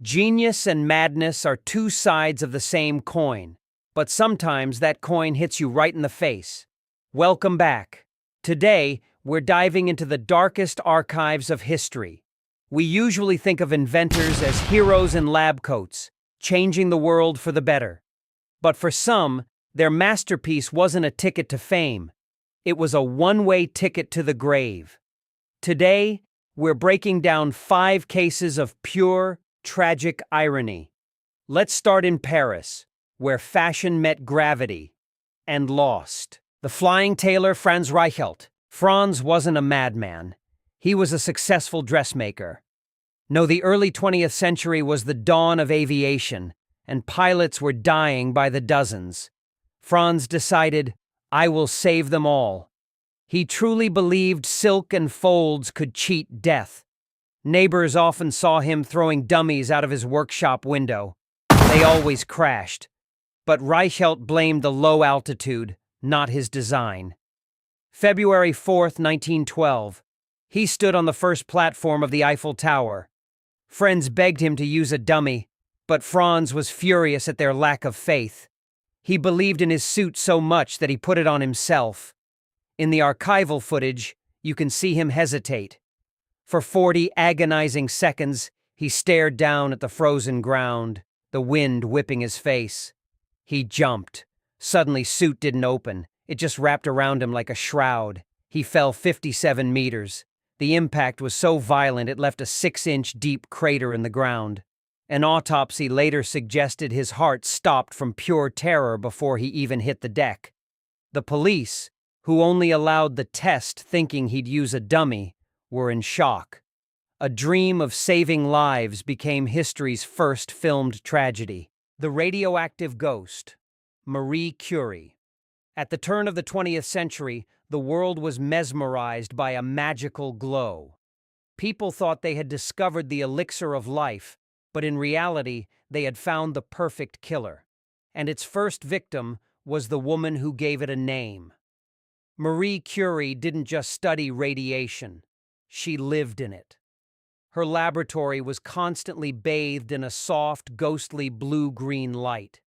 Genius and madness are two sides of the same coin, but sometimes that coin hits you right in the face. Welcome back. Today, we're diving into the darkest archives of history. We usually think of inventors as heroes in lab coats, changing the world for the better. But for some, their masterpiece wasn't a ticket to fame. It was a one-way ticket to the grave. Today, we're breaking down 5 cases of pure, tragic irony. Let's start in Paris, where fashion met gravity and lost. The flying tailor Franz Reichelt. Franz wasn't a madman. He was a successful dressmaker. No, the early 20th century was the dawn of aviation, and pilots were dying by the dozens. Franz decided, I will save them all. He truly believed silk and folds could cheat death. Neighbors often saw him throwing dummies out of his workshop window. They always crashed. But Reichelt blamed the low altitude, not his design. February 4th, 1912. He stood on the first platform of the Eiffel Tower. Friends begged him to use a dummy, but Franz was furious at their lack of faith. He believed in his suit so much that he put it on himself. In the archival footage, you can see him hesitate. For 40 agonizing seconds, he stared down at the frozen ground, the wind whipping his face. He jumped. Suddenly, suit didn't open. It just wrapped around him like a shroud. He fell 57 meters. The impact was so violent it left a 6-inch deep crater in the ground. An autopsy later suggested his heart stopped from pure terror before he even hit the deck. The police, who only allowed the test thinking he'd use a dummy, were in shock. A dream of saving lives became history's first filmed tragedy. The radioactive ghost, Marie Curie. At the turn of the 20th century, the world was mesmerized by a magical glow. People thought they had discovered the elixir of life, but in reality, they had found the perfect killer. And its first victim was the woman who gave it a name. Marie Curie didn't just study radiation. She lived in it. Her laboratory was constantly bathed in a soft, ghostly blue-green light.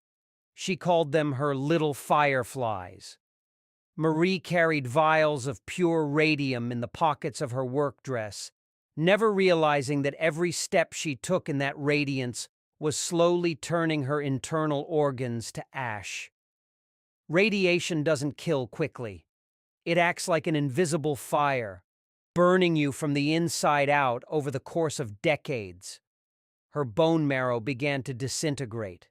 She called them her little fireflies. Marie carried vials of pure radium in the pockets of her work dress, never realizing that every step she took in that radiance was slowly turning her internal organs to ash. Radiation doesn't kill quickly. It acts like an invisible fire, burning you from the inside out over the course of decades. Her bone marrow began to disintegrate.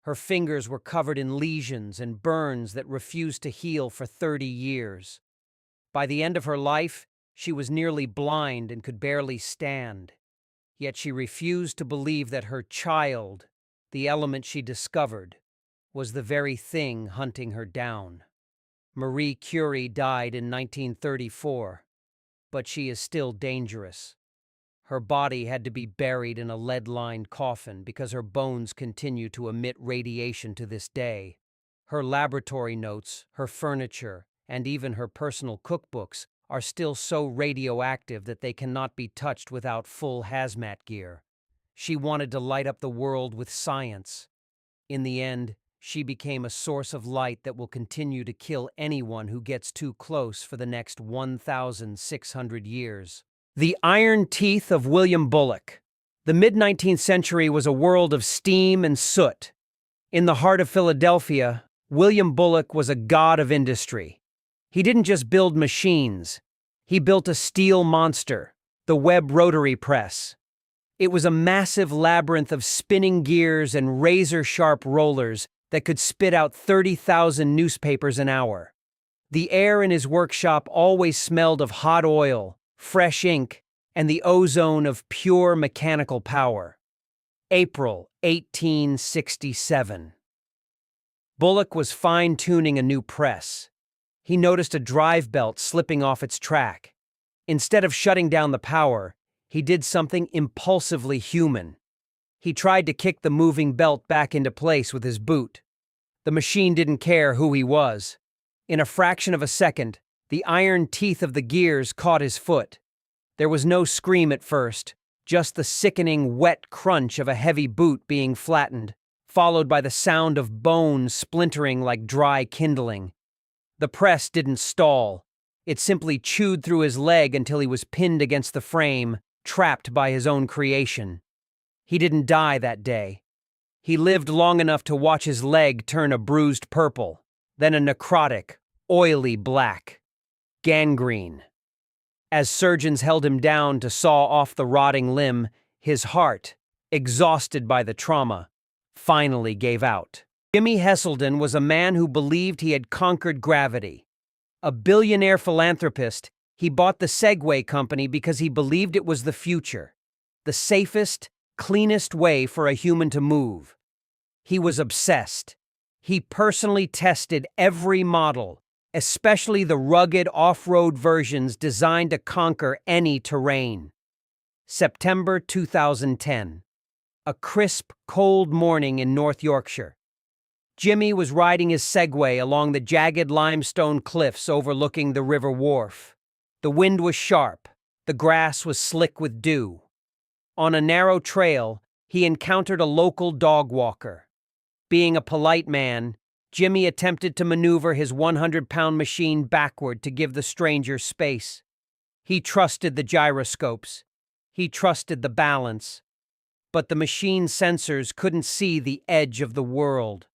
Her fingers were covered in lesions and burns that refused to heal for 30 years. By the end of her life, she was nearly blind and could barely stand. Yet she refused to believe that her child, the element she discovered, was the very thing hunting her down. Marie Curie died in 1934. But she is still dangerous. Her body had to be buried in a lead-lined coffin because her bones continue to emit radiation to this day. Her laboratory notes, her furniture, and even her personal cookbooks are still so radioactive that they cannot be touched without full hazmat gear. She wanted to light up the world with science. In the end, she became a source of light that will continue to kill anyone who gets too close for the next 1,600 years. The iron teeth of William Bullock. The mid-19th century was a world of steam and soot. In the heart of Philadelphia, William Bullock was a god of industry. He didn't just build machines. He built a steel monster, the Webb rotary press. It was a massive labyrinth of spinning gears and razor-sharp rollers that could spit out 30,000 newspapers an hour. The air in his workshop always smelled of hot oil, fresh ink, and the ozone of pure mechanical power. April 1867. Bullock was fine-tuning a new press. He noticed a drive belt slipping off its track. Instead of shutting down the power, he did something impulsively human. He tried to kick the moving belt back into place with his boot. The machine didn't care who he was. In a fraction of a second, the iron teeth of the gears caught his foot. There was no scream at first, just the sickening wet crunch of a heavy boot being flattened, followed by the sound of bone splintering like dry kindling. The press didn't stall. It simply chewed through his leg until he was pinned against the frame, trapped by his own creation. He didn't die that day. He lived long enough to watch his leg turn a bruised purple, then a necrotic, oily black. Gangrene. As surgeons held him down to saw off the rotting limb, his heart, exhausted by the trauma, finally gave out. Jimmy Heselden was a man who believed he had conquered gravity. A billionaire philanthropist, he bought the Segway company because he believed it was the future, the safest, cleanest way for a human to move. He was obsessed. He personally tested every model, especially the rugged off-road versions designed to conquer any terrain. September 2010. A crisp, cold morning in North Yorkshire. Jimmy was riding his Segway along the jagged limestone cliffs overlooking the river wharf. The wind was sharp. The grass was slick with dew. On a narrow trail, he encountered a local dog walker. Being a polite man, Jimmy attempted to maneuver his 100-pound machine backward to give the stranger space. He trusted the gyroscopes. He trusted the balance. But the machine's sensors couldn't see the edge of the world.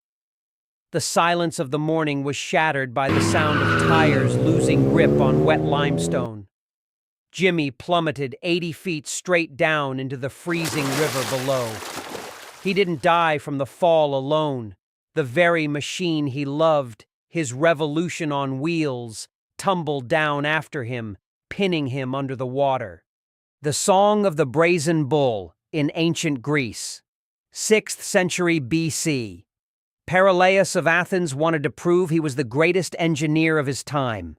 The silence of the morning was shattered by the sound of tires losing grip on wet limestone. Jimmy plummeted 80 feet straight down into the freezing river below. He didn't die from the fall alone. The very machine he loved, his revolution on wheels, tumbled down after him, pinning him under the water. The Song of the Brazen Bull in ancient Greece. 6th century BC. Perillus of Athens wanted to prove he was the greatest engineer of his time.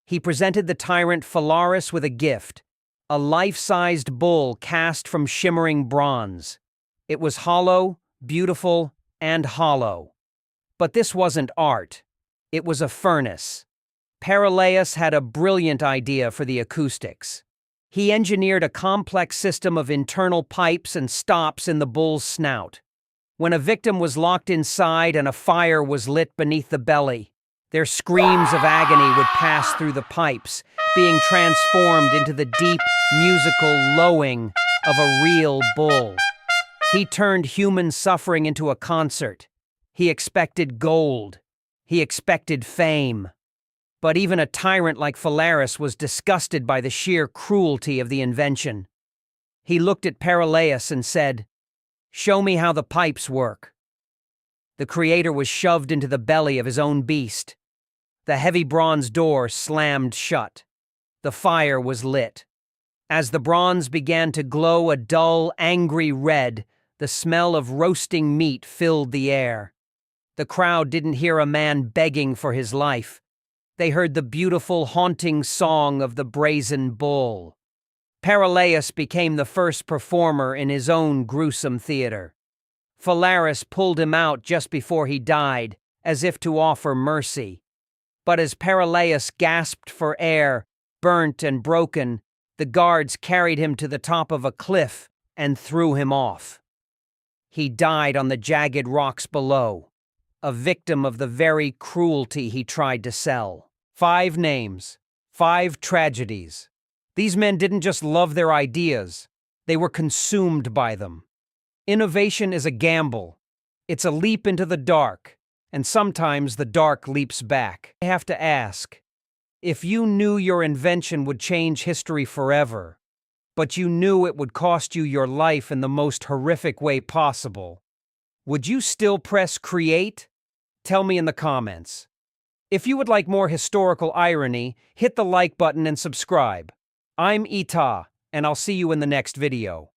He presented the tyrant Phalaris with a gift, a life-sized bull cast from shimmering bronze. It was hollow, beautiful, and hollow. But this wasn't art. It was a furnace. Perillus had a brilliant idea for the acoustics. He engineered a complex system of internal pipes and stops in the bull's snout. When a victim was locked inside and a fire was lit beneath the belly, their screams of agony would pass through the pipes, being transformed into the deep, musical lowing of a real bull. He turned human suffering into a concert. He expected gold. He expected fame. But even a tyrant like Phalaris was disgusted by the sheer cruelty of the invention. He looked at Perillus and said, "Show me how the pipes work." The creator was shoved into the belly of his own beast. The heavy bronze door slammed shut. The fire was lit. As the bronze began to glow a dull, angry red, the smell of roasting meat filled the air. The crowd didn't hear a man begging for his life. They heard the beautiful, haunting song of the brazen bull. Perillus became the first performer in his own gruesome theater. Phalaris pulled him out just before he died, as if to offer mercy. But as Perillus gasped for air, burnt and broken, the guards carried him to the top of a cliff and threw him off. He died on the jagged rocks below, a victim of the very cruelty he tried to sell. 5 names, 5 tragedies. These men didn't just love their ideas, they were consumed by them. Innovation is a gamble. It's a leap into the dark, and sometimes the dark leaps back. I have to ask, if you knew your invention would change history forever, but you knew it would cost you your life in the most horrific way possible, would you still press create? Tell me in the comments. If you would like more historical irony, hit the like button and subscribe. I'm Ita, and I'll see you in the next video.